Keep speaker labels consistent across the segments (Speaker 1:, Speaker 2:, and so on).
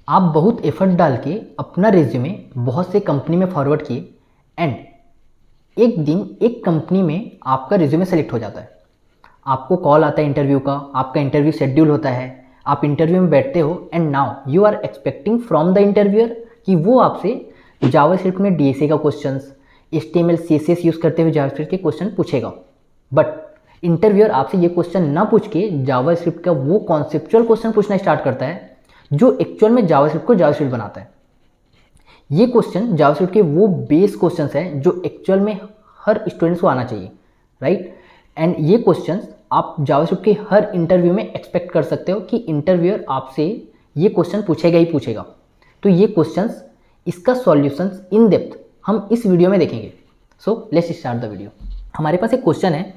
Speaker 1: आप बहुत एफर्ट डाल के अपना रिज्यूमे बहुत से कंपनी में फॉरवर्ड किए एंड एक दिन एक कंपनी में आपका रिज्यूमे सेलेक्ट हो जाता है, आपको कॉल आता है इंटरव्यू का, आपका इंटरव्यू शेड्यूल होता है, आप इंटरव्यू में बैठते हो and now you are expecting from the interviewer कि वो आपसे जावास्क्रिप्ट में डीएसए का क्वेश्चंस, एचटीएमएल सीएसएस यूज़ करते हुए जावास्क्रिप्ट के क्वेश्चन पूछेगा। बट इंटरव्यूअर आपसे ये क्वेश्चन ना पूछ के जावास्क्रिप्ट का वो कॉन्सेप्चुअल क्वेश्चन पूछना स्टार्ट करता है जो एक्चुअल में जावास्क्रिप्ट को जावास्क्रिप्ट बनाता है। ये क्वेश्चन जावास्क्रिप्ट के वो बेस क्वेश्चंस हैं जो एक्चुअल में हर स्टूडेंट्स को आना चाहिए, राइट। एंड ये क्वेश्चंस आप जावास्क्रिप्ट के हर इंटरव्यू में एक्सपेक्ट कर सकते हो कि इंटरव्यूअर आपसे ये क्वेश्चन पूछेगा ही पूछेगा। तो ये क्वेश्चंस, इसका सॉल्यूशंस इन डेप्थ हम इस वीडियो में देखेंगे। So let's start the video. हमारे पास एक क्वेश्चन है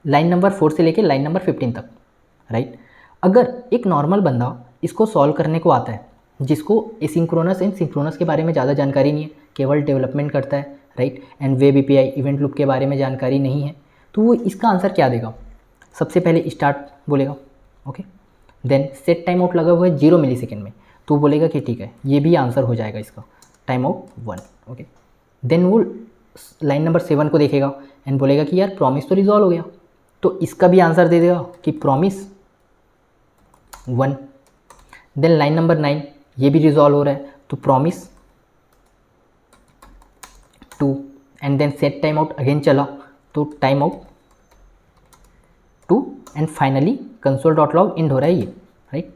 Speaker 1: लाइन नंबर 4 से लेके लाइन नंबर 15 तक, राइट। अगर एक नॉर्मल बंदा इसको सॉल्व करने को आता है, जिसको एसिंक्रोनस एंड सिंक्रोनस के बारे में ज़्यादा जानकारी नहीं है, केवल डेवलपमेंट करता है, right, and web API event loop के बारे में जानकारी नहीं है, तो वो इसका आंसर क्या देगा? सबसे पहले स्टार्ट बोलेगा, okay. Then set time out लगा हुआ है 0 मिलीसेकेंड में, तो वो बोलेगा कि ठीक है ये भी आंसर हो जाएगा इसका, टाइम आउट 1, ओके। देन वो लाइन नंबर 7 को देखेगा एंड बोलेगा कि यार प्रॉमिस तो रिजॉल्व हो गया, तो इसका भी आंसर दे देगा कि प्रॉमिस 1। देन लाइन नंबर 9 ये भी रिजॉल्व हो रहा है, तो promise 2। And then set time out again चला, तो time out 2 and finally console dot log end हो रहा है ये, राइट।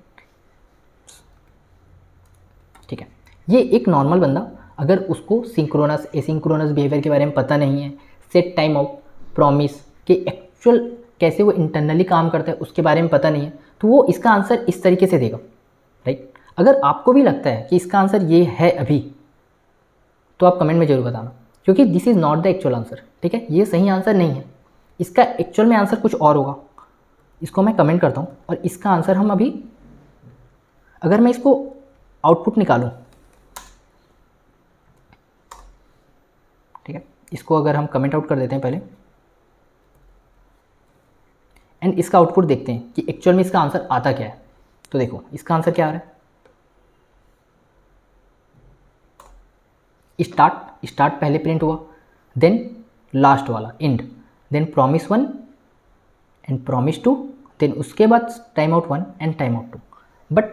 Speaker 1: ठीक है, ये एक नॉर्मल बंदा अगर उसको सिंक्रोनस एसिंक्रोनस बिहेवियर के बारे में पता नहीं है, सेट टाइम आउट, प्रॉमिस के एक्चुअल कैसे वो इंटरनली काम करता है उसके बारे में पता नहीं है, तो वो इसका आंसर इस तरीके से देगा, राइट। अगर आपको भी लगता है कि इसका आंसर ये है अभी, तो आप कमेंट में जरूर बताना, क्योंकि this is not the actual answer, ठीक है। ये सही आंसर नहीं है, इसका एक्चुअल में आंसर कुछ और होगा। इसको मैं कमेंट करता हूँ और इसका आंसर हम अभी, अगर मैं इसको आउटपुट निकालूँ, ठीक है, इसको अगर हम कमेंट आउट कर देते हैं पहले एंड इसका आउटपुट देखते हैं कि एक्चुअल में इसका आंसर आता क्या है। तो देखो इसका आंसर क्या आ रहा है, स्टार्ट पहले प्रिंट हुआ, देन लास्ट वाला end, then promise 1 and promise 2, then उसके बाद time out 1 and time out 2। But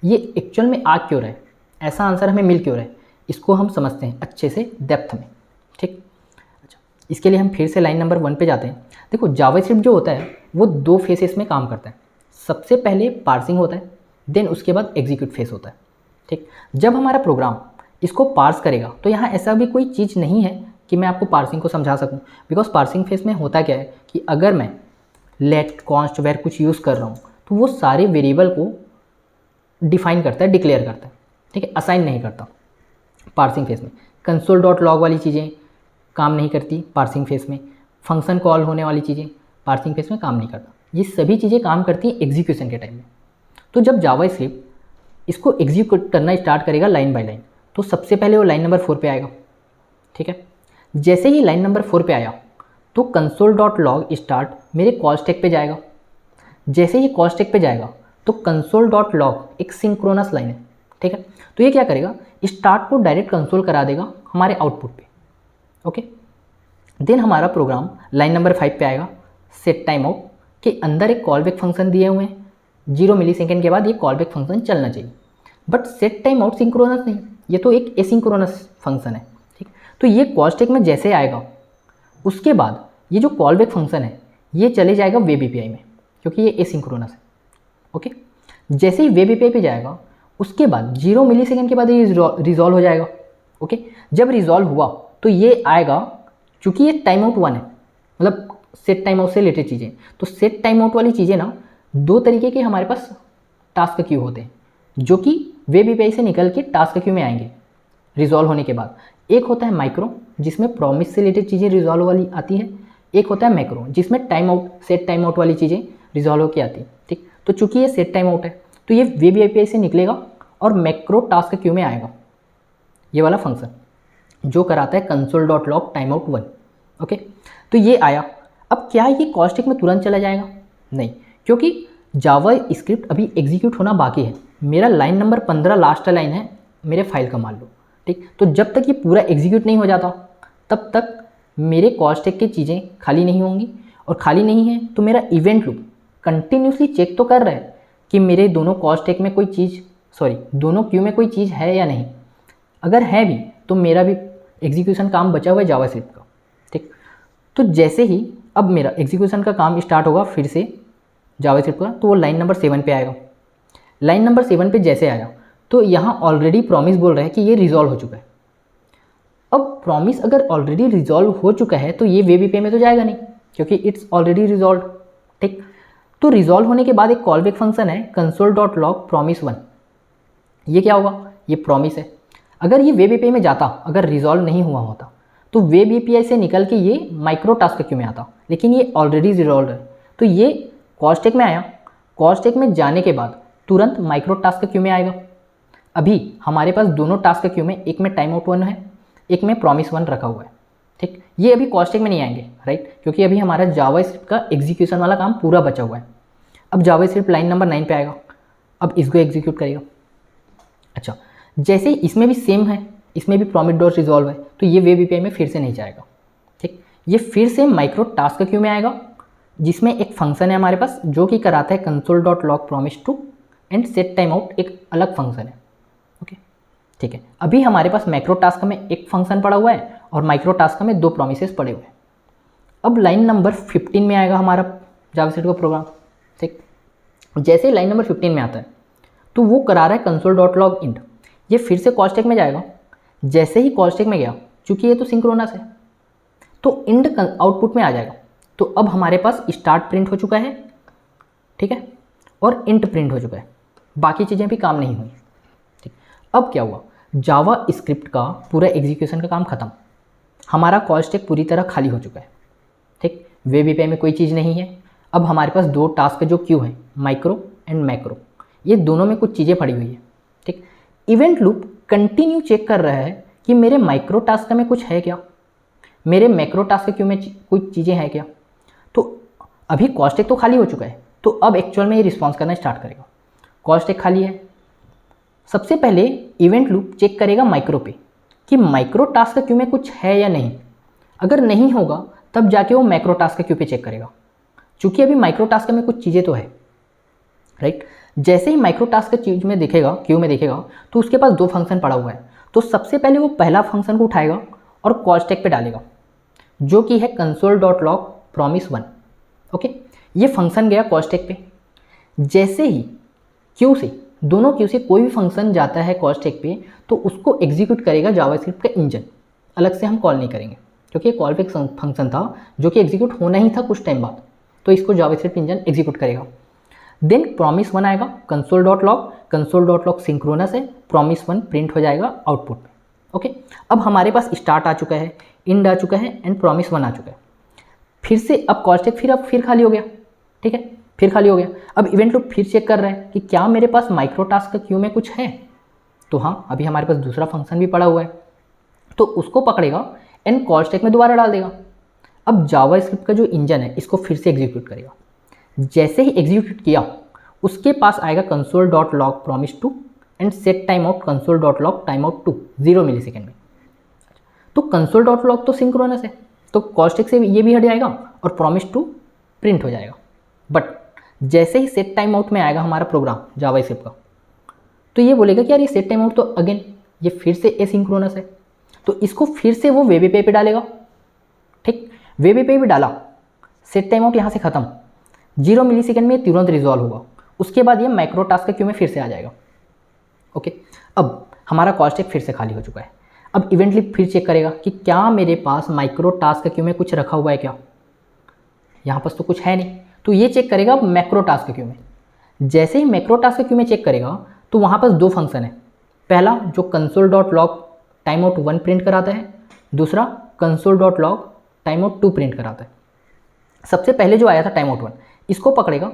Speaker 1: ये एक्चुअल में आ क्यों रहा है, ऐसा आंसर हमें मिल क्यों रहा है, इसको हम समझते हैं अच्छे से डेप्थ में, ठीक। अच्छा, इसके लिए हम फिर से लाइन नंबर 1 पे जाते हैं। देखो जावास्क्रिप्ट जो होता है वो 2 फेसेस में काम करता है। सबसे पहले पार्सिंग होता है, देन उसके बाद एग्जीक्यूट फेस होता है, ठीक। जब हमारा प्रोग्राम इसको पार्स करेगा तो यहाँ ऐसा भी कोई चीज़ नहीं है कि मैं आपको पार्सिंग को समझा सकूँ, बिकॉज पार्सिंग फेस में होता क्या है कि अगर मैं लेट कॉन्स्ट वेर कुछ यूज़ कर रहा हूँ तो वो सारे वेरिएबल को डिफाइन करता है, डिक्लेयर करता है, ठीक है, असाइन नहीं करता। पार्सिंग फेस में कंसोल डॉट लॉग वाली चीज़ें काम नहीं करती, पार्सिंग फेस में फंक्शन कॉल होने वाली चीज़ें पार्सिंग फेस में काम नहीं करता। ये सभी चीज़ें काम करती हैं एग्जीक्यूशन के टाइम में। तो जब जावास्क्रिप्ट इसको एग्जीक्यूट करना स्टार्ट करेगा लाइन बाय लाइन, तो सबसे पहले वो लाइन नंबर 4 पे आएगा, ठीक है। जैसे ही लाइन नंबर 4 पे आया तो कंसोल डॉट लॉग स्टार्ट मेरे कॉल स्टैक पे जाएगा। जैसे ही कॉल स्टैक पे जाएगा तो कंसोल डॉट लॉग एक सिंक्रोनस लाइन है, ठीक है। तो ये क्या करेगा, स्टार्ट को डायरेक्ट कंसोल करा देगा हमारे आउटपुट पे, ओके। देन हमारा प्रोग्राम लाइन नंबर 5 पे आएगा। सेट टाइम आउट के अंदर एक कॉल बैक फंक्शन दिए हुए हैं, 0 मिलीसेकेंड के बाद ये कॉल बैक फंक्शन चलना चाहिए। But set time out synchronous नहीं, ये तो एक एसिंक्रोनस फंक्शन है, ठीक। तो ये कॉल स्टैक में जैसे आएगा उसके बाद ये जो कॉल बैक फंक्शन है ये चले जाएगा वेब एपीआई में, क्योंकि ये एसिंक्रोनस है, ओके। जैसे ही वेब एपीआई पे जाएगा उसके बाद 0 मिलीसेकेंड के बाद ये रिजॉल्व हो जाएगा, ओके। जब रिजॉल्व हुआ तो ये आएगा, चूँकि ये टाइम आउट 1 है, मतलब सेट टाइम आउट से रिलेटेड चीज़ें, तो सेट टाइम आउट वाली चीज़ें ना 2 तरीके के हमारे पास टास्क क्यू होते हैं जो कि वेब एपीआई से निकल के टास्क क्यू में आएंगे रिजॉल्व होने के बाद। एक होता है माइक्रो जिसमें प्रॉमिस से रिलेटेड चीज़ें रिजॉल्व वाली आती है, एक होता है मैक्रो जिसमें time out set time out वाली चीज़ें रिजॉल्व होकर आती है, ठीक। तो चूँकि ये सेट टाइम आउट है तो ये वेब एपीआई से निकलेगा और मैक्रो टास्क क्यू में आएगा, ये वाला फंक्शन जो कराता है console dot log time out 1, okay. तो ये आया। अब क्या ये कॉल स्टैक में तुरंत चला जाएगा? नहीं, क्योंकि जावा स्क्रिप्ट अभी एग्जीक्यूट होना बाकी है। मेरा लाइन नंबर 15 लास्ट लाइन है मेरे फाइल का, मान लो, ठीक। तो जब तक ये पूरा एग्जीक्यूट नहीं हो जाता तब तक मेरे कॉल स्टैक की चीज़ें खाली नहीं होंगी, और खाली नहीं है तो मेरा इवेंट लूप कंटिन्यूसली चेक तो कर रहा है कि मेरे दोनों कॉल स्टैक में कोई चीज़, दोनों क्यू में कोई चीज़ है या नहीं। अगर है भी तो मेरा भी एग्जीक्यूशन काम बचा हुआ है जावास्क्रिप्ट का, ठीक। तो जैसे ही अब मेरा एग्जीक्यूशन का काम स्टार्ट होगा फिर से जावास्क्रिप्ट का, तो वो लाइन नंबर 7 पे आएगा। लाइन नंबर 7 पे जैसे आया तो यहाँ ऑलरेडी प्रॉमिस बोल रहा है कि ये रिजॉल्व हो चुका है। अब प्रॉमिस अगर ऑलरेडी रिजॉल्व हो चुका है तो ये वेब एपीआई में तो जाएगा नहीं, क्योंकि इट्स ऑलरेडी रिजॉल्व, ठीक। तो रिजॉल्व होने के बाद एक कॉलबैक फंक्शन है console.log promise1। ये क्या होगा, ये प्रॉमिस है। अगर ये वेब एपीआई में जाता, अगर रिजॉल्व नहीं हुआ होता तो वेब एपीआई से निकल के ये माइक्रो टास्क क्यू में आता, लेकिन ये ऑलरेडी रिजॉल्व है तो ये कॉल स्टैक में आया। कॉल स्टैक में जाने के बाद तुरंत माइक्रो टास्क क्यू में आएगा। अभी हमारे पास दोनों टास्क क्यू में, एक में टाइम आउट 1 है, एक में प्रॉमिस 1 रखा हुआ है, ठीक। ये अभी कॉल स्टैक में नहीं आएंगे, राइट, क्योंकि अभी हमारा जावास्क्रिप्ट का एग्जीक्यूशन वाला काम पूरा बचा हुआ है। अब जावास्क्रिप्ट लाइन नंबर 9 पे आएगा, अब इसको एग्जीक्यूट करेगा। अच्छा, जैसे इसमें भी सेम है, इसमें भी प्रॉमिस डॉट रिजॉल्व है, तो ये वेब एपीआई में फिर से नहीं जाएगा, ठीक। ये फिर से माइक्रो टास्क क्यू में आएगा, जिसमें एक फंक्शन है हमारे पास जो कि कराता है console.log promise2 and set time out, एक अलग फंक्शन है, ओके, ठीक है। अभी हमारे पास मैक्रो टास्क में एक फंक्शन पड़ा हुआ है और माइक्रो टास्क में 2 प्रोमिसेस पड़े हुए हैं। अब लाइन नंबर 15 में आएगा हमारा जावास्क्रिप्ट का प्रोग्राम, ठीक। जैसे ही लाइन नंबर 15 में आता है तो वो करा रहा है console.log int। ये फिर से कॉल स्टैक में जाएगा। जैसे ही कॉल स्टैक में गया, चूंकि ये तो सिंक्रोनस है तो इंड आउटपुट में आ जाएगा। तो अब हमारे पास स्टार्ट प्रिंट हो चुका है, ठीक है, और इंट प्रिंट हो चुका है, बाकी चीज़ें भी काम नहीं हुई, ठीक। अब क्या हुआ, जावा स्क्रिप्ट का पूरा एग्जीक्यूशन का काम खत्म, हमारा कॉल स्टैक पूरी तरह खाली हो चुका है, ठीक। वेब एपीआई में कोई चीज़ नहीं है। अब हमारे पास 2 टास्क जो क्यू है, माइक्रो एंड मैक्रो, ये दोनों में कुछ चीज़ें पड़ी हुई है, ठीक। इवेंट लूप कंटिन्यू चेक कर रहा है कि मेरे माइक्रो टास्क में कुछ है क्या, मेरे मैक्रो टास्क क्यू में कुछ चीज़ें हैं क्या। तो अभी कॉल स्टैक तो खाली हो चुका है, तो अब एक्चुअल में ये रिस्पॉन्स करना स्टार्ट करेगा। कॉल स्टैक खाली है, सबसे पहले इवेंट लूप चेक करेगा माइक्रो पे कि माइक्रो टास्क क्यू में कुछ है या नहीं। अगर नहीं होगा तब जाके वो मैक्रो टास्क क्यू पे चेक करेगा, चूँकि अभी माइक्रो टास्क में कुछ चीज़ें तो है, राइट। जैसे ही माइक्रो टास्क चीज में देखेगा, क्यू में देखेगा, तो उसके पास 2 फंक्शन पड़ा हुआ है। तो सबसे पहले वो पहला फंक्शन को उठाएगा और कॉल स्टैक पे डालेगा, जो कि है console.log promise1, ओके। ये फंक्शन गया कॉल स्टैक पे। जैसे ही क्यू से, दोनों क्यू से कोई भी फंक्शन जाता है कॉल स्टैक पे तो उसको एग्जीक्यूट करेगा जावास्क्रिप्ट का इंजन। अलग से हम कॉल नहीं करेंगे, क्योंकि ये कॉल बैक फंक्शन था जो कि एग्जीक्यूट होना ही था कुछ टाइम बाद, तो इसको जावास्क्रिप्ट इंजन एग्जीक्यूट करेगा। देन promise1 आएगा console.log सिंक्रोनस है, promise1 प्रिंट हो जाएगा आउटपुट में, ओके। अब हमारे पास स्टार्ट आ चुका है, इंड आ चुका है एंड promise1 आ चुका है। फिर से अब कॉल स्टैक फिर खाली हो गया, ठीक है, फिर खाली हो गया। अब इवेंट लूप फिर चेक कर रहा है कि क्या मेरे पास माइक्रो टास्क क्यू में कुछ है। तो हाँ, अभी हमारे पास दूसरा फंक्शन भी पड़ा हुआ है, तो उसको पकड़ेगा एंड कॉल स्टैक में दोबारा डाल देगा। अब जावास्क्रिप्ट का जो इंजन है इसको फिर से एग्जीक्यूट करेगा। जैसे ही एग्जीक्यूट किया, उसके पास आएगा console.log promise2 and set time out console.log timeout2 0 millisecond में। तो console.log तो सिंक्रोनस है, तो कॉल स्टैक से ये भी हट जाएगा और promise2 प्रिंट हो जाएगा। बट जैसे ही सेट टाइम आउट में आएगा हमारा प्रोग्राम जावास्क्रिप्ट का, तो ये बोलेगा कि यार ये सेट टाइम आउट तो अगेन ये फिर से एसिंक्रोनस है, तो इसको फिर से वो वेब एपीआई पे डालेगा, ठीक। वेब एपीआई पे डाला, सेट टाइम आउट यहाँ से खत्म, 0 मिलीसेकेंड में तुरंत रिजॉल्व होगा। उसके बाद ये माइक्रो टास्क क्यू में फिर से आ जाएगा, ओके। अब हमारा कॉल स्टैक फिर से खाली हो चुका है। अब इवेंट लूप फिर चेक करेगा कि क्या मेरे पास माइक्रो टास्क क्यू में कुछ रखा हुआ है क्या। यहाँ पास तो कुछ है नहीं, तो ये चेक करेगा मैक्रो टास्क क्यू में। जैसे ही मैक्रो टास्क क्यू में चेक करेगा तो वहाँ पास 2 फंक्शन है, पहला जो console.log timeout1 प्रिंट कराता है, दूसरा console.log timeout2 प्रिंट कराता है। सबसे पहले जो आया था timeout1, इसको पकड़ेगा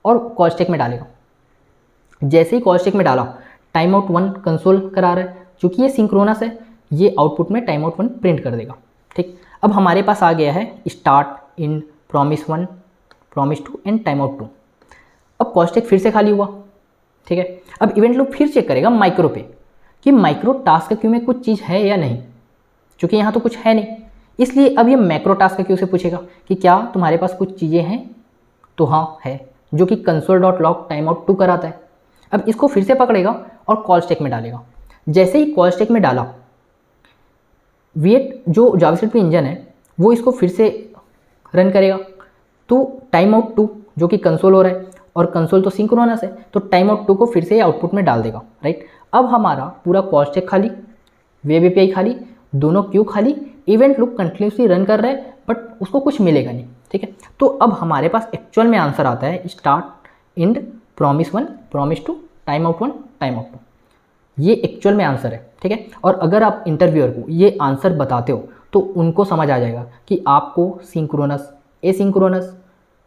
Speaker 1: और कॉल स्टैक में डालेगा। जैसे ही कॉल स्टैक में डाला, timeout1 कंसोल करा रहा है, चूँकि ये सिंक्रोनस है, ये आउटपुट में timeout1 प्रिंट कर देगा, ठीक। अब हमारे पास आ गया है start, end, promise1, promise2 and timeout2। अब कॉल स्टैक फिर से खाली हुआ, ठीक है। अब इवेंट लूप फिर चेक करेगा माइक्रो पे कि माइक्रो टास्क क्यू में कुछ चीज़ है या नहीं, क्योंकि यहाँ तो कुछ है नहीं, इसलिए अब ये मैक्रो टास्क क्यू से पूछेगा कि क्या तुम्हारे पास कुछ चीज़ें हैं, तो हाँ है, जो कि console.log टाइमआउट 2 कराता है। अब इसको फिर से पकड़ेगा और कॉल स्टैक में डालेगा। जैसे ही कॉल स्टैक में डाला, वेट जो जावास्क्रिप्ट इंजन है वो इसको फिर से रन करेगा, तो टाइमआउट 2 जो कि कंसोल हो रहा है, और कंसोल तो सिंक्रोनस है, तो टाइमआउट 2 को फिर से आउटपुट में डाल देगा, राइट। अब हमारा पूरा कॉल स्टैक खाली, वेब एपीआई खाली, दोनों क्यू खाली, इवेंट लूप कंटिन्यूसली रन कर रहा है, बट उसको कुछ मिलेगा नहीं, ठीक है। तो अब हमारे पास एक्चुअल में आंसर आता है start, and, promise 1, promise 2, timeout 1, timeout 2, ये एक्चुअल में आंसर है, ठीक है। और अगर आप इंटरव्यूअर को ये आंसर बताते हो तो उनको समझ आ जाएगा कि आपको synchronous, asynchronous,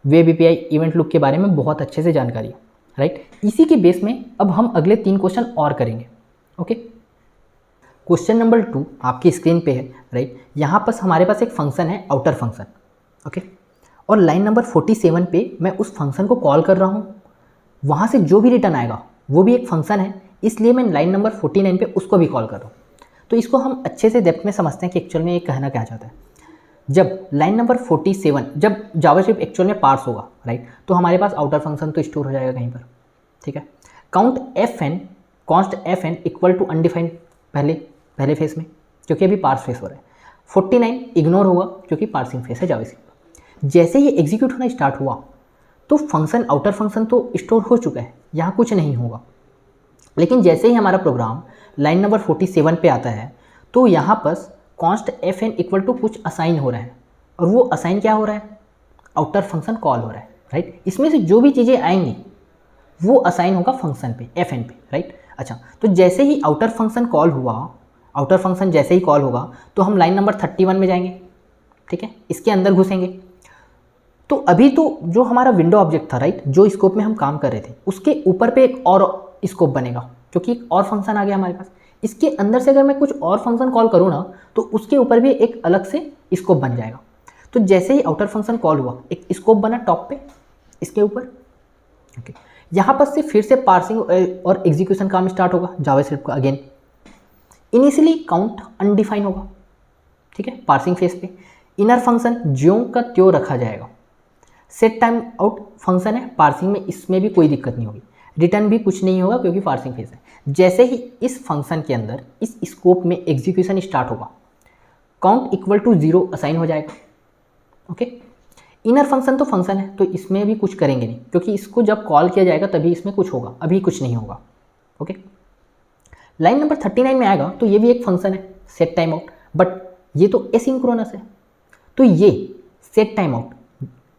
Speaker 1: web API, event loop के बारे में बहुत अच्छे से जानकारी है, राइट। इसी के बेस में अब हम अगले 3 क्वेश्चन और करेंगे, ओके। क्वेश्चन नंबर 2 आपकी स्क्रीन पे है, राइट। यहाँ पर हमारे पास एक फंक्शन है आउटर फंक्शन, ओके, और लाइन नंबर 47 पे मैं उस फंक्शन को कॉल कर रहा हूँ, वहाँ से जो भी रिटर्न आएगा वो भी एक फंक्शन है, इसलिए मैं लाइन नंबर 49 पे उसको भी कॉल कर रहा हूँ। तो इसको हम अच्छे से डेप्थ में समझते हैं कि एक्चुअल में ये कहना क्या चाहता है। जब लाइन नंबर 47, जब जावास्क्रिप्ट एक्चुअल में पार्स होगा, राइट, तो हमारे पास आउटर फंक्शन तो स्टोर हो जाएगा कहीं पर, ठीक है। Count fn, const fn equal to undefined पहले फेस में, क्योंकि अभी पार्स फेस हो रहा है। 49 इग्नोर होगा क्योंकि पार्सिंग फेस है जावास्क्रिप्ट। जैसे ये एग्जीक्यूट होना स्टार्ट हुआ तो फंक्शन, आउटर फंक्शन तो स्टोर हो चुका है, यहाँ कुछ नहीं होगा। लेकिन जैसे ही हमारा प्रोग्राम लाइन नंबर 47 पे आता है तो यहाँ पर कॉन्स्ट fn इक्वल टू कुछ असाइन हो रहा है, और वो असाइन क्या हो रहा है, आउटर फंक्शन कॉल हो रहा है, राइट। इसमें से जो भी चीज़ें आएंगी वो असाइन होगा फंक्शन पे, fn पे, राइट। अच्छा, तो जैसे ही आउटर फंक्शन कॉल हुआ, आउटर फंक्शन जैसे ही कॉल होगा तो हम लाइन नंबर 31 में जाएंगे, ठीक है, इसके अंदर घुसेंगे। तो अभी तो जो हमारा विंडो ऑब्जेक्ट था, राइट, जो स्कोप में हम काम कर रहे थे, उसके ऊपर पे एक और स्कोप बनेगा, क्योंकि एक और फंक्शन आ गया हमारे पास। इसके अंदर से अगर मैं कुछ और फंक्शन कॉल करूँ ना, तो उसके ऊपर भी एक अलग से स्कोप बन जाएगा। तो जैसे ही आउटर फंक्शन कॉल हुआ, एक स्कोप बना टॉप पे इसके ऊपर, ओके। यहाँ पर से फिर से पार्सिंग और एग्जीक्यूशन काम स्टार्ट होगा जावास्क्रिप्ट का अगेन। इनिशियली काउंट अनडिफाइन होगा, ठीक है, पार्सिंग फेस पे। इनर फंक्शन ज्यों का त्यों रखा जाएगा। सेट टाइम आउट फंक्शन है पार्सिंग में, इसमें भी कोई दिक्कत नहीं होगी। रिटर्न भी कुछ नहीं होगा क्योंकि पार्सिंग फेस है। जैसे ही इस फंक्शन के अंदर इस स्कोप में एग्जीक्यूशन स्टार्ट होगा, काउंट इक्वल टू 0 असाइन हो जाएगा, ओके। इनर फंक्शन तो फंक्शन है, तो इसमें भी कुछ करेंगे नहीं, क्योंकि इसको जब कॉल किया जाएगा तभी इसमें कुछ होगा, अभी कुछ नहीं होगा, ओके। लाइन नंबर 39 में आएगा तो ये भी एक फंक्शन है, सेट टाइम आउट, बट ये तो एसिंक्रोनस है। तो ये सेट टाइम आउट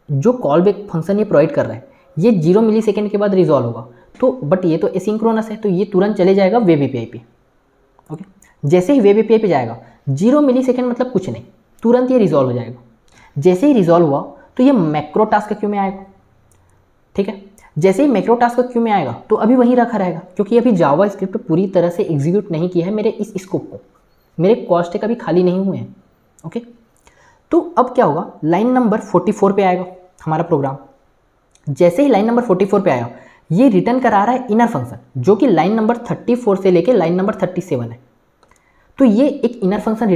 Speaker 1: जो कॉल बैक फंक्शन ये प्रोवाइड कर रहा है, ये 0 मिलीसेकंड के बाद रिजॉल्व होगा, तो बट ये तो एसिंक्रोनस है, तो ये तुरंत चले जाएगा वेब एपीआई पे, ओके। जैसे ही वेब एपीआई पे जाएगा, 0 मिलीसेकंड मतलब कुछ नहीं, तुरंत ये रिजॉल्व हो जाएगा। जैसे ही रिजॉल्व हुआ तो ये मैक्रो टास्क क्यू में आएगा, ठीक है। जैसे ही मैक्रो टास्क क्यू में आएगा तो अभी वहीं रखा रहेगा, क्योंकि अभी जावास्क्रिप्ट पूरी तरह से एग्जीक्यूट नहीं किया है मेरे इस स्कोप को, मेरे कॉस्ट कभी खाली नहीं हुए हैं, ओके। तो अब क्या होगा, लाइन नंबर 44 पे आएगा हमारा प्रोग्राम। जैसे ही लाइन नंबर 44 पे आया, ये रिटर्न करा रहा है इनर फंक्शन, जो कि लाइन नंबर 34 से लेके लाइन नंबर 37 है। तो ये एक इनर फंक्शन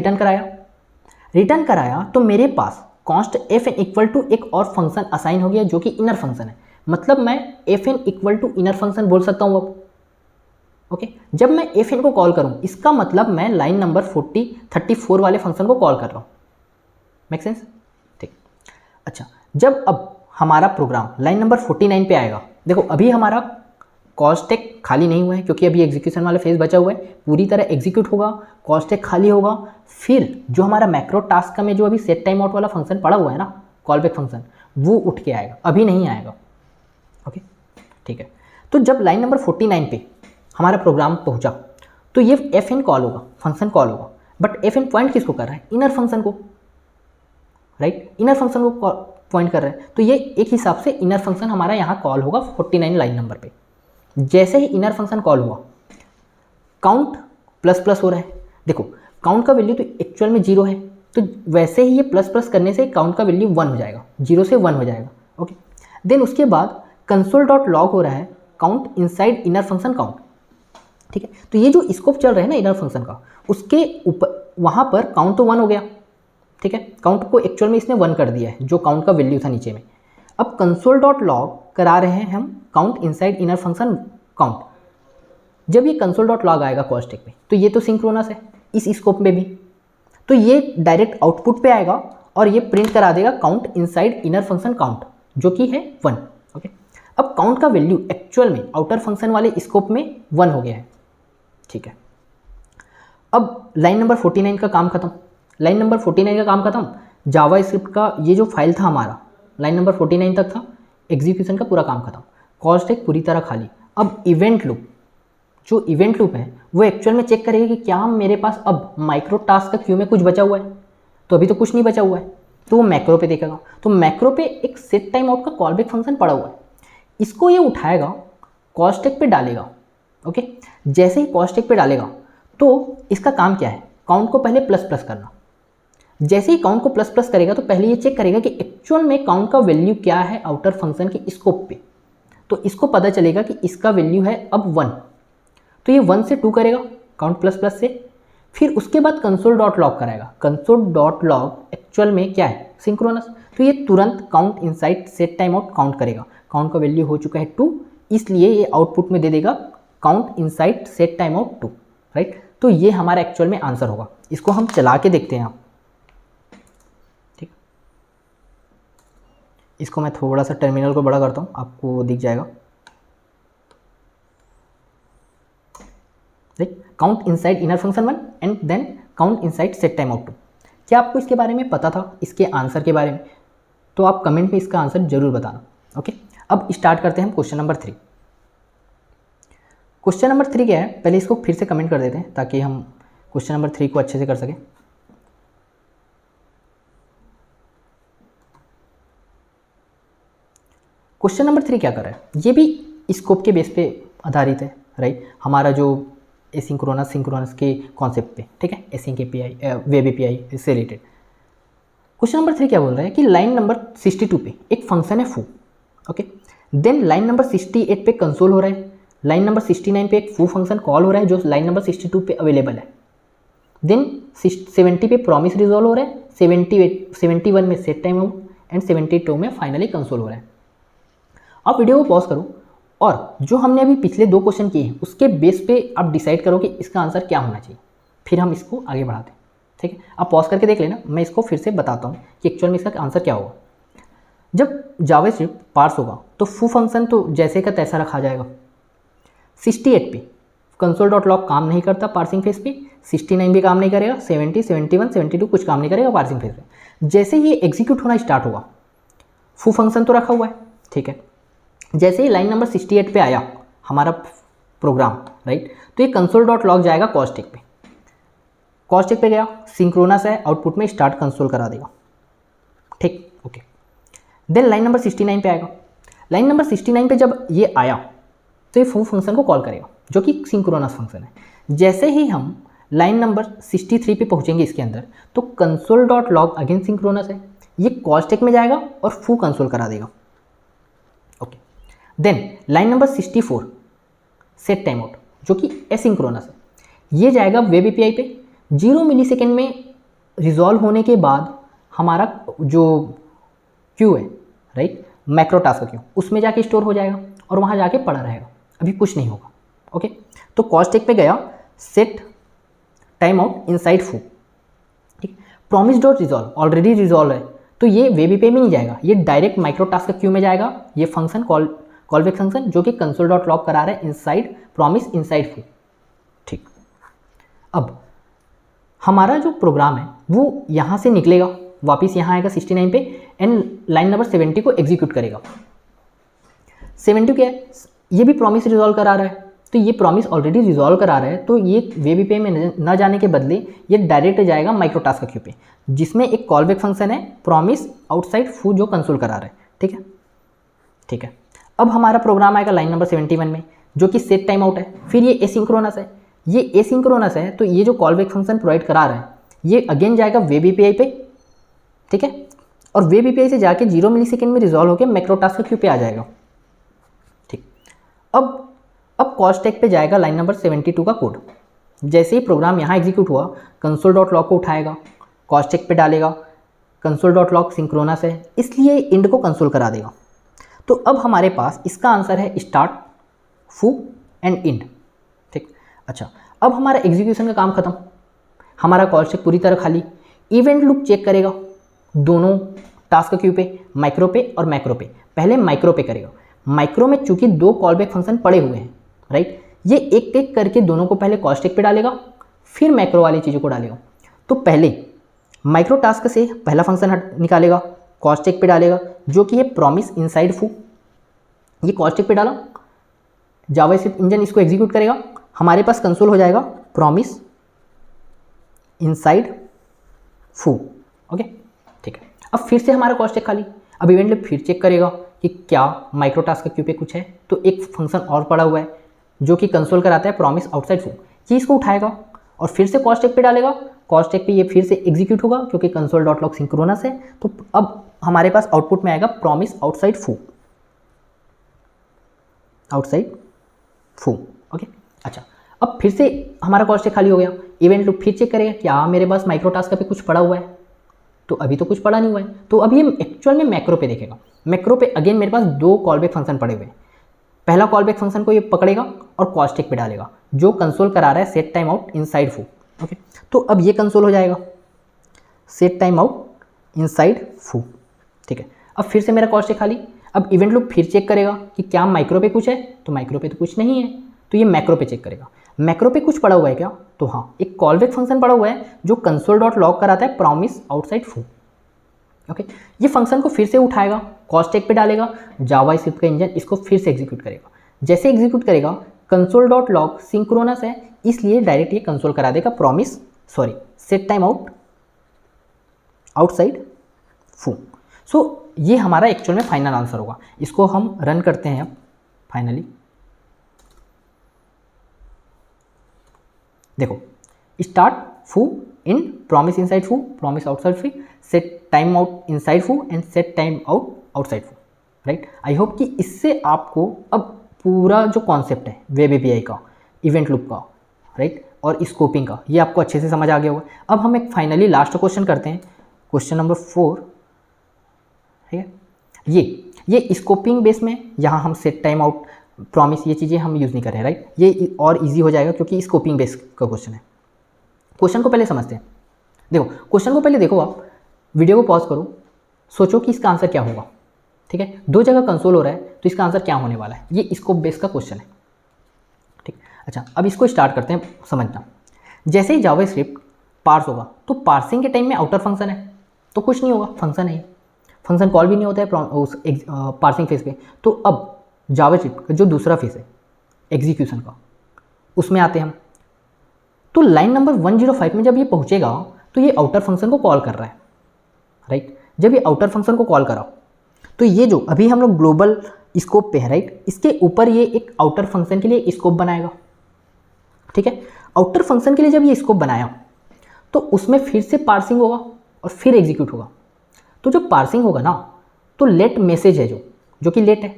Speaker 1: रिटर्न कराया तो मेरे पास कॉन्स्ट fn इक्वल टू एक और फंक्शन असाइन हो गया, जो कि इनर फंक्शन है। मतलब मैं fn equal to inner function बोल सकता हूँ अब, ओके। जब मैं fn को कॉल करूँ, इसका मतलब मैं लाइन नंबर 34 वाले फंक्शन को कॉल कर रहा हूँ। मेक सेंस, ठीक। अच्छा, जब अब हमारा प्रोग्राम लाइन नंबर 49 पे आएगा, देखो अभी हमारा कॉल स्टैक खाली नहीं हुआ है, क्योंकि अभी एग्जीक्यूशन वाला फेज बचा हुआ है, पूरी तरह एग्जीक्यूट होगा, कॉल स्टैक खाली होगा, फिर जो हमारा मैक्रो टास्क में जो अभी सेट टाइम आउट वाला फंक्शन पड़ा हुआ है ना, कॉल बैक फंक्शन, वो उठ के आएगा, अभी नहीं आएगा, ओके, ठीक है। तो जब लाइन नंबर 49 पे हमारा प्रोग्राम पहुंचा तो ये fn कॉल होगा, फंक्शन कॉल होगा, बट fn पॉइंट किसको कर रहा है, इनर फंक्शन को, राइट, इनर फंक्शन को पॉइंट कर रहा है। तो ये एक हिसाब से इनर फंक्शन हमारा यहाँ कॉल होगा 49 लाइन नंबर पे। जैसे ही इनर फंक्शन कॉल हुआ, काउंट प्लस प्लस हो रहा है। देखो काउंट का वैल्यू तो एक्चुअल में 0 है, तो वैसे ही ये प्लस प्लस करने से काउंट का वैल्यू 1 हो जाएगा, 0 से 1 हो जाएगा, ओके। देन उसके बाद कंसोल.log हो रहा है, count inside inner function count. ठीक है, तो ये जो स्कोप चल रहा है ना इनर फंक्शन का, उसके ऊपर वहाँ पर काउंट तो 1 हो गया। ठीक है, काउंट को एक्चुअल में इसने 1 कर दिया है, जो काउंट का वैल्यू था नीचे में। अब कंसोल डॉट लॉग करा रहे हैं हम count inside inner function count. जब ये कंसोल डॉट लॉग आएगा कॉस्टिक में, तो ये तो सिंक्रोनस है इस स्कोप में भी, तो ये डायरेक्ट आउटपुट पे आएगा और ये प्रिंट करा देगा count inside inner function count, जो कि है 1। ओके, अब काउंट का वैल्यू एक्चुअल में आउटर फंक्शन वाले स्कोप में 1 हो गया है। ठीक है, अब लाइन नंबर 49 का काम खत्म। लाइन नंबर 49 का काम खत्म, जावा स्क्रिप्ट का ये जो फाइल था हमारा लाइन नंबर 49 तक था, एग्जीक्यूशन का पूरा काम खत्म, कॉस्टिक पूरी तरह खाली। अब इवेंट लूप, जो इवेंट लूप है वो एक्चुअल में चेक करेगा कि क्या मेरे पास अब माइक्रो टास्क का क्यू में कुछ बचा हुआ है, तो अभी तो कुछ नहीं बचा हुआ है, तो वो मैक्रो पे देखेगा। तो मैक्रो पे एक सेट टाइम आउट का कॉलबैक फंक्शन पड़ा हुआ है, इसको ये उठाएगा कॉस्टिक पे डालेगा। ओके, जैसे ही कॉस्टिक पे डालेगा तो इसका काम क्या है, काउंट को पहले प्लस प्लस करना। जैसे ही काउंट को प्लस प्लस करेगा तो पहले ये चेक करेगा कि एक्चुअल में काउंट का वैल्यू क्या है आउटर फंक्शन के स्कोप पे, तो इसको पता चलेगा कि इसका वैल्यू है अब 1, तो ये 1 से 2 करेगा काउंट प्लस प्लस से। फिर उसके बाद कंसोल डॉट लॉग कराएगा। कंसोल डॉट लॉग एक्चुअल में क्या है, सिंक्रोनस, तो ये तुरंत count inside set time out count करेगा। काउंट का वैल्यू हो चुका है 2, इसलिए ये आउटपुट में दे देगा count inside set time out 2, right. तो ये हमारा एक्चुअल में आंसर होगा। इसको हम चला के देखते हैं। ठीक, इसको मैं थोड़ा सा टर्मिनल को बड़ा करता हूँ, आपको दिख जाएगा। Count inside inner function 1 and then count inside set time out 2। क्या आपको इसके बारे में पता था, इसके आंसर के बारे में? तो आप कमेंट में इसका आंसर जरूर बताना। ओके, अब स्टार्ट करते हैं हम क्वेश्चन नंबर 3। क्वेश्चन नंबर 3 क्या है, पहले इसको फिर से कमेंट कर देते हैं ताकि हम क्वेश्चन नंबर 3 को अच्छे से कर सकें। क्वेश्चन नंबर 3 क्या कर रहा है, ये भी स्कोप के बेस पे आधारित है, राइट। हमारा जो एसिंक्रोनस सिंक्रोनस के कॉन्सेप्ट पे, ठीक है, एसिंक एपीआई, वेब एपीआई से रिलेटेड। क्वेश्चन नंबर 3 क्या बोल रहा है कि लाइन नंबर 62 पे एक फंक्शन है फू। ओके, देन लाइन नंबर 68 पे कंसोल हो रहा है, लाइन नंबर 69 पे एक फू फंक्शन कॉल हो रहा है जो लाइन नंबर 62 पे अवेलेबल है। देन 70 पे प्रॉमिस रिजॉल्व हो रहा है, 71 में सेट टाइम आउट एंड 72 में फाइनली कंसोल हो रहा है। आप वीडियो को पॉज करो और जो हमने अभी पिछले 2 क्वेश्चन किए हैं उसके बेस पे आप डिसाइड करो कि इसका आंसर क्या होना चाहिए, फिर हम इसको आगे बढ़ाते हैं। ठीक है, आप पॉज करके देख लेना, मैं इसको फिर से बताता हूँ कि एक्चुअल में इसका आंसर क्या होगा। जब जावास्क्रिप्ट पार्स होगा तो फू फंक्शन तो जैसे का तैसा रखा जाएगा। 68 पे कंसोल डॉट लॉग काम नहीं करता पार्सिंग फेज पे, 69 भी काम नहीं करेगा, 70, 71, 72 कुछ काम नहीं करेगा पार्सिंग फेज पे। जैसे ही एग्जीक्यूट होना स्टार्ट होगा, फू फंक्शन तो रखा हुआ है, ठीक है। जैसे ही लाइन नंबर 68 पे आया हमारा प्रोग्राम, राइट, तो ये कंसोल डॉट लॉग जाएगा कॉस्टिक पे। कॉस्टिक पे गया, सिंक्रोनस है, आउटपुट में स्टार्ट कंसोल करा देगा। ठीक, ओके। देन लाइन नंबर 69 पे आएगा। लाइन नंबर 69 पे जब ये आया तो ये फू फंक्शन को कॉल करेगा जो कि सिंक्रोनस फंक्शन है। जैसे ही हम लाइन नंबर 63 पे पहुंचेंगे इसके अंदर, तो console dot log again synchronous है, ये कॉस्टिक में जाएगा और फू कंसोल करा देगा। Okay, then line number 64 set time out जो कि एसिंक्रोनस है, ये जाएगा वेब एपीआई पे। 0 मिलीसेकेंड में रिजॉल्व होने के बाद हमारा जो क्यू है, राइट, मैक्रो टास्क का क्यू, उसमें जाके स्टोर हो जाएगा और वहाँ जाके पड़ा रहेगा, अभी कुछ नहीं होगा। ओके, तो कॉस्टिक पे गया, सेट टाइम आउट इनसाइड फू। ठीक, promise dot resolve already resolve है, तो ये वेब एपीआई में नहीं जाएगा, ये डायरेक्ट माइक्रो टास्क का क्यू में जाएगा। ये फंक्शन कॉलबैक फंक्शन जो कि कंसोल डॉट लॉग करा रहा है इनसाइड प्रॉमिस इनसाइड फू। ठीक, अब हमारा जो प्रोग्राम है वो यहाँ से निकलेगा, वापस यहाँ आएगा 69 पे एंड लाइन नंबर 70 को एग्जीक्यूट करेगा। 70 क्या है, ये भी प्रॉमिस रिजॉल्व करा रहा है, तो ये प्रॉमिस ऑलरेडी रिजॉल्व करा रहा है, तो ये वेब एपीआई में न जाने के बदले ये डायरेक्ट जाएगा माइक्रो टास्क का क्यू पे, जिसमें एक कॉलबैक फंक्शन है प्रॉमिस आउटसाइड फू जो कंसोल करा रहा है। ठीक है, ठीक है। अब हमारा प्रोग्राम आएगा लाइन नंबर 71 में जो कि सेट टाइम आउट है। फिर ये एसिंक्रोनस है, ये एसिंक्रोनस है, तो ये जो कॉलबैक फंक्शन प्रोवाइड करा रहा है ये अगेन जाएगा वेब एपीआई पे। ठीक है, और वेब एपीआई से जाके 0 मिलीसेकेंड में रिजॉल्व होकर मैक्रो टास्क का क्यू पे आ जाएगा। ठीक, अब कॉल स्टैक पे जाएगा लाइन नंबर 72 का कोड। जैसे ही प्रोग्राम यहाँ एग्जीक्यूट हुआ, console.log को उठाएगा, कॉल स्टैक पे डालेगा, console.log सिंक्रोनस है इसलिए इंड को कंसोल करा देगा। तो अब हमारे पास इसका आंसर है स्टार्ट, फू एंड इंड। ठीक, अच्छा अब हमारा एग्जीक्यूशन का काम खत्म, हमारा कॉल स्टैक पूरी तरह खाली। इवेंट लूप चेक करेगा दोनों टास्क क्यू पे, माइक्रो पे और मैक्रो पे। पहले माइक्रो पे करेगा। माइक्रो में चूंकि 2 कॉलबैक फंक्शन पड़े हुए हैं, राइट, ये एक एक करके दोनों को पहले कॉल स्टैक पे डालेगा, फिर मैक्रो वाली चीज़ों को डालेगा। तो पहले माइक्रो टास्क से पहला फंक्शन निकालेगा, कॉल स्टैक पे डालेगा, जो कि है प्रॉमिस इनसाइड फू। ये कॉल स्टैक पे डाला, जावास्क्रिप्ट इंजन इसको एग्जीक्यूट करेगा, हमारे पास कंसोल हो जाएगा प्रॉमिस इनसाइड फू। ओके, ठीक है। अब फिर से हमारा कॉल स्टैक खाली। अब इवेंट लूप फिर चेक करेगा कि क्या माइक्रो टास्क क्यू पे कुछ है, तो एक फंक्शन और पड़ा हुआ है जो कि कंसोल कराता है प्रॉमिस आउटसाइड फू। ये इसको उठाएगा और फिर से कॉल स्टैक पे डालेगा। कॉल स्टैक पे ये फिर से एग्जीक्यूट होगा क्योंकि console.log सिंक्रोनस है। तो अब हमारे पास आउटपुट में आएगा प्रॉमिस आउटसाइड फू, आउटसाइड फू। ओके, अच्छा अब फिर से हमारा कॉल स्टैक खाली हो गया। इवेंट लूप फिर चेक करेगा क्या मेरे पास माइक्रो टास्क पे कुछ पड़ा हुआ है, तो अभी तो कुछ पड़ा नहीं हुआ है। तो अभी ये एक्चुअल में मैक्रो पे देखेगा। मैक्रो पे अगेन मेरे पास 2 कॉलबैक फंक्शन पड़े हुए हैं। पहला कॉलबैक फंक्शन को ये पकड़ेगा और कॉल स्टैक पे डालेगा, जो कंसोल करा रहा है सेट टाइम आउट इनसाइड फू। ओके, तो अब ये कंसोल हो जाएगा सेट टाइम आउट इनसाइड फू। ठीक है, अब फिर से मेरा कॉल स्टैक खाली। अब इवेंट लूप फिर चेक करेगा कि क्या माइक्रो पे कुछ है, तो माइक्रो पे तो कुछ नहीं है, तो ये मैक्रो पे चेक करेगा। मैक्रो पे कुछ पड़ा हुआ है क्या, तो हाँ एक कॉलबैक फंक्शन पड़ा हुआ है जो console.log कराता है प्रॉमिस आउटसाइड फू। ओके, ये फंक्शन को फिर से उठाएगा, कॉल स्टैक पे डालेगा, जावास्क्रिप्ट का इंजन इसको फिर से एग्जीक्यूट करेगा। जैसे एग्जीक्यूट करेगा, console.log सिंक्रोनस है इसलिए डायरेक्ट ये कंसोल करा देगा promise set time out outside फू। सो ये हमारा एक्चुअल में फाइनल आंसर होगा। इसको हम रन करते हैं अब फाइनली। देखो, स्टार्ट फू इन प्रॉमिस इनसाइड फू, प्रॉमिस आउटसाइड फू, सेट टाइम आउट इनसाइड फू and set time out outside फू। राइट, आई होप कि इससे आपको अब पूरा जो कॉन्सेप्ट है वेब एपीआई का, इवेंट लूप का, राइट, और स्कोपिंग का, ये आपको अच्छे से समझ आ गया होगा। अब हम एक फाइनली लास्ट क्वेश्चन करते हैं, क्वेश्चन नंबर 4। ठीक है, ये स्कोपिंग बेस में यहाँ हम सेट टाइम आउट, प्रॉमिस, ये चीज़ें हम यूज़ नहीं कर रहे हैं। राइट, ये और इजी हो जाएगा क्योंकि स्कोपिंग बेस का क्वेश्चन है। क्वेश्चन को पहले समझते हैं। देखो, क्वेश्चन को पहले देखो, आप वीडियो को पॉज करो, सोचो कि इसका आंसर क्या होगा। ठीक है, 2 जगह कंसोल हो रहा है तो इसका आंसर क्या होने वाला है, ये स्कोप बेस का क्वेश्चन है। ठीक, अच्छा अब इसको स्टार्ट करते हैं समझना। जैसे ही जावास्क्रिप्ट पार्स होगा तो पार्सिंग के टाइम में आउटर फंक्शन है तो कुछ नहीं होगा, फंक्शन है, फंक्शन कॉल भी नहीं होता है उस पार्सिंग फेज पे। तो अब जावास्क्रिप्ट का जो दूसरा फेज है एग्जीक्यूशन का, उसमें आते हैं हम। तो लाइन नंबर 105 में जब ये पहुंचेगा तो ये आउटर फंक्शन को कॉल कर रहा है। राइट, जब ये आउटर फंक्शन को कॉल करा तो ये जो अभी हम लोग ग्लोबल स्कोप पे है, राइट, इसके ऊपर ये एक आउटर फंक्शन के लिए स्कोप बनाएगा। ठीक है, आउटर फंक्शन के लिए जब ये स्कोप बनाया तो उसमें फिर से पार्सिंग होगा और फिर एग्जीक्यूट होगा। तो जो पार्सिंग होगा ना, तो लेट मैसेज है जो कि लेट है,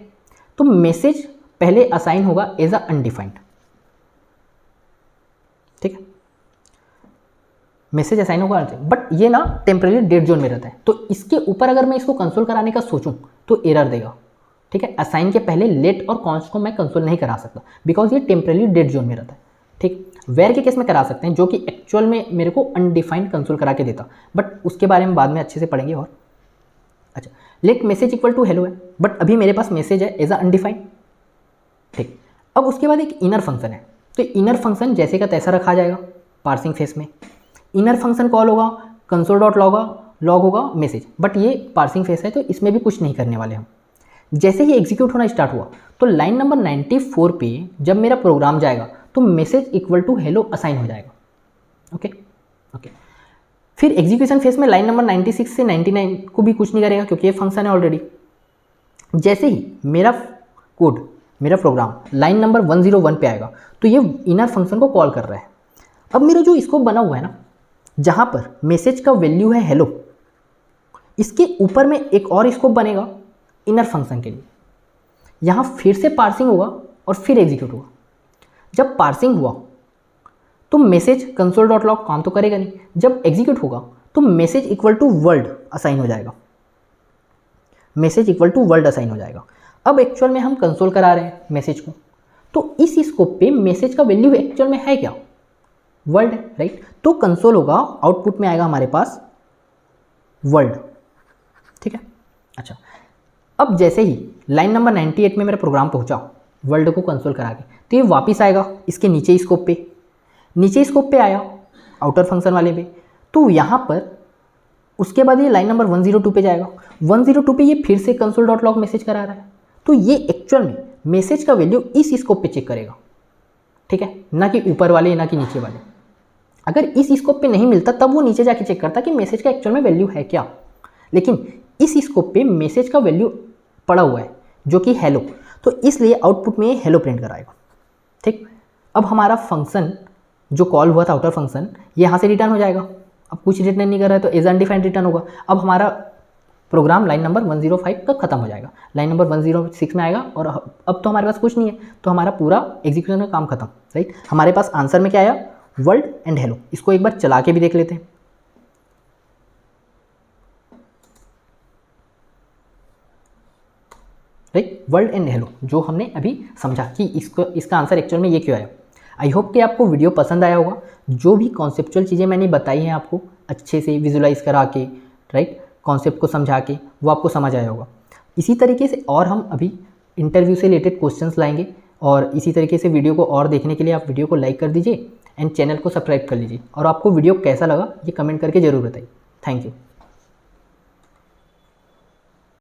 Speaker 1: तो मैसेज पहले असाइन होगा एज अ अनडिफाइंड। ठीक है, मैसेज असाइन होगा, बट ये ना टेम्परेरी डेट जोन में रहता है, तो इसके ऊपर अगर मैं इसको कंसोल कराने का सोचूं तो एरर देगा। ठीक है, असाइन के पहले लेट और कॉन्स्ट को मैं कंसोल नहीं करा सकता बिकॉज ये टेम्परेरी डेट जोन में रहता है। ठीक, वेयर के केस में करा सकते हैं जो कि एक्चुअल में मेरे को अनडिफाइंड कंसोल करा के देता, बट उसके बारे में बाद में अच्छे से पढ़ेंगे। और अच्छा, let message equal to hello है, बट अभी मेरे पास मैसेज है एज अ अनडिफाइंड। ठीक, अब उसके बाद एक इनर फंक्शन है, तो इनर फंक्शन जैसे का तैसा रखा जाएगा पार्सिंग फेस में। इनर फंक्शन कॉल होगा, console.log होगा मैसेज, बट ये पार्सिंग फेस है तो इसमें भी कुछ नहीं करने वाले हम। जैसे ही एग्जीक्यूट होना स्टार्ट हुआ तो लाइन नंबर 94 पे जब मेरा प्रोग्राम जाएगा तो message equal to hello assign हो जाएगा। ओके, फिर एग्जीक्यूशन फेस में लाइन नंबर 96 से 99 को भी कुछ नहीं करेगा क्योंकि ये फंक्शन है ऑलरेडी। जैसे ही मेरा कोड, मेरा प्रोग्राम लाइन नंबर 101 पे आएगा तो ये इनर फंक्शन को कॉल कर रहा है। अब मेरा जो स्कोप बना हुआ है ना, जहाँ पर मैसेज का वैल्यू है हेलो, इसके ऊपर में एक और स्कोप बनेगा इनर फंक्शन के लिए। यहाँ फिर से पार्सिंग होगा और फिर एग्जीक्यूट हुआ। जब पार्सिंग हुआ तो मैसेज कंसोल डॉट लॉग काम तो करेगा नहीं, जब एग्जीक्यूट होगा तो message equal to world assign हो जाएगा, message equal to world assign हो जाएगा। अब एक्चुअल में हम कंसोल करा रहे हैं मैसेज को, तो इस स्कोप पे मैसेज का वैल्यू एक्चुअल में है क्या, वर्ल्ड है, राइट। तो कंसोल होगा, आउटपुट में आएगा हमारे पास वर्ल्ड, ठीक है। अच्छा, अब जैसे ही लाइन नंबर 98 में मेरा प्रोग्राम पहुंचा वर्ल्ड को कंसोल करा के, तो ये वापस आएगा इसके नीचे स्कोप पे, नीचे स्कोप पे आया आउटर फंक्शन वाले पे, तो यहाँ पर उसके बाद ये लाइन नंबर 102 पे जाएगा, 102 पे ये फिर से कंसोल डॉट लॉग मैसेज करा रहा है, तो ये एक्चुअल में मैसेज का वैल्यू इस स्कोप पे चेक करेगा, ठीक है, ना कि ऊपर वाले ना कि नीचे वाले। अगर इस स्कोप पे नहीं मिलता तब वो नीचे जाके चेक करता कि मैसेज का एक्चुअल में वैल्यू है क्या, लेकिन इस स्कोप पे मैसेज का वैल्यू पड़ा हुआ है जो कि हेलो, तो इसलिए आउटपुट में हेलो प्रिंट कराएगा, ठीक। अब हमारा फंक्शन जो कॉल हुआ था आउटर फंक्शन, ये यहाँ से रिटर्न हो जाएगा, अब कुछ रिटर्न नहीं कर रहा है तो एज अनडिफाइंड रिटर्न होगा। अब हमारा प्रोग्राम लाइन नंबर 105 तक खत्म हो जाएगा, लाइन नंबर 106 में आएगा और अब तो हमारे पास कुछ नहीं है, तो हमारा पूरा एग्जीक्यूशन का काम खत्म, राइट। हमारे पास आंसर में क्या आया, वर्ल्ड एंड हेलो। इसको एक बार चला के भी देख लेते हैं, राइट, वर्ल्ड एंड हेलो जो हमने अभी समझा कि इसका आंसर एक्चुअल में ये क्यों आया। आई होप कि आपको वीडियो पसंद आया होगा, जो भी कॉन्सेप्चुअल चीज़ें मैंने बताई हैं आपको अच्छे से विजुलाइज करा के, राइट, कॉन्सेप्ट को समझा के, वो आपको समझ आया होगा। इसी तरीके से और हम अभी इंटरव्यू से रिलेटेड क्वेश्चंस लाएंगे, और इसी तरीके से वीडियो को और देखने के लिए आप वीडियो को लाइक कर दीजिए एंड चैनल को सब्सक्राइब कर लीजिए, और आपको वीडियो कैसा लगा ये कमेंट करके ज़रूर बताइए। Thank you.